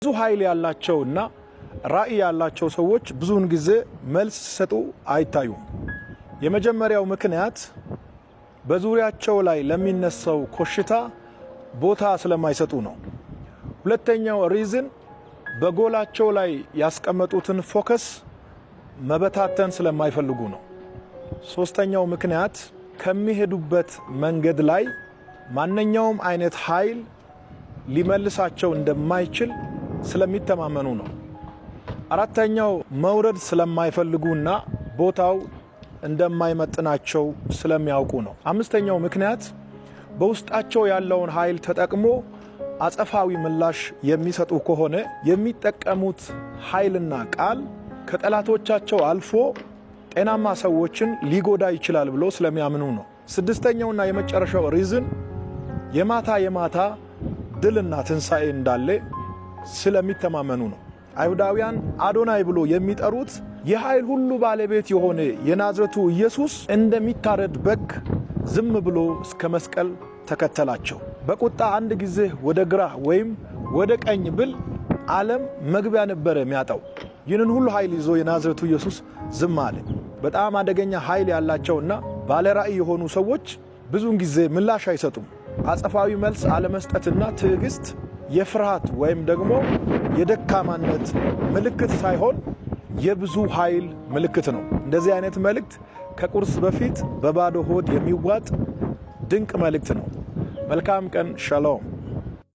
ብዙ ኃይል ያላቸውና ራዕይ ያላቸው ሰዎች ብዙውን ጊዜ መልስ ሲሰጡ አይታዩም። የመጀመሪያው ምክንያት በዙሪያቸው ላይ ለሚነሳው ኮሽታ ቦታ ስለማይሰጡ ነው። ሁለተኛው ሪዝን በጎላቸው ላይ ያስቀመጡትን ፎከስ መበታተን ስለማይፈልጉ ነው። ሶስተኛው ምክንያት ከሚሄዱበት መንገድ ላይ ማንኛውም አይነት ኃይል ሊመልሳቸው እንደማይችል ስለሚተማመኑ ነው። አራተኛው መውረድ ስለማይፈልጉና ቦታው እንደማይመጥናቸው ስለሚያውቁ ነው። አምስተኛው ምክንያት በውስጣቸው ያለውን ኃይል ተጠቅሞ አጸፋዊ ምላሽ የሚሰጡ ከሆነ የሚጠቀሙት ኃይልና ቃል ከጠላቶቻቸው አልፎ ጤናማ ሰዎችን ሊጎዳ ይችላል ብሎ ስለሚያምኑ ነው። ስድስተኛውና የመጨረሻው ሪዝን የማታ ድልና ትንሣኤ እንዳለ ስለሚተማመኑ ነው። አይሁዳውያን አዶናይ ብሎ የሚጠሩት የኃይል ሁሉ ባለቤት የሆነ የናዝሬቱ ኢየሱስ እንደሚታረድ በግ ዝም ብሎ እስከ መስቀል ተከተላቸው። በቁጣ አንድ ጊዜ ወደ ግራ ወይም ወደ ቀኝ ብል ዓለም መግቢያ ነበረ የሚያጣው። ይህንን ሁሉ ኃይል ይዞ የናዝሬቱ ኢየሱስ ዝም አለ። በጣም አደገኛ ኃይል ያላቸውና ባለ ራዕይ የሆኑ ሰዎች ብዙውን ጊዜ ምላሽ አይሰጡም። አጸፋዊ መልስ አለመስጠትና ትዕግስት የፍርሃት ወይም ደግሞ የደካማነት ምልክት ሳይሆን የብዙ ኃይል ምልክት ነው። እንደዚህ አይነት መልእክት ከቁርስ በፊት በባዶ ሆድ የሚዋጥ ድንቅ መልእክት ነው። መልካም ቀን። ሻሎም።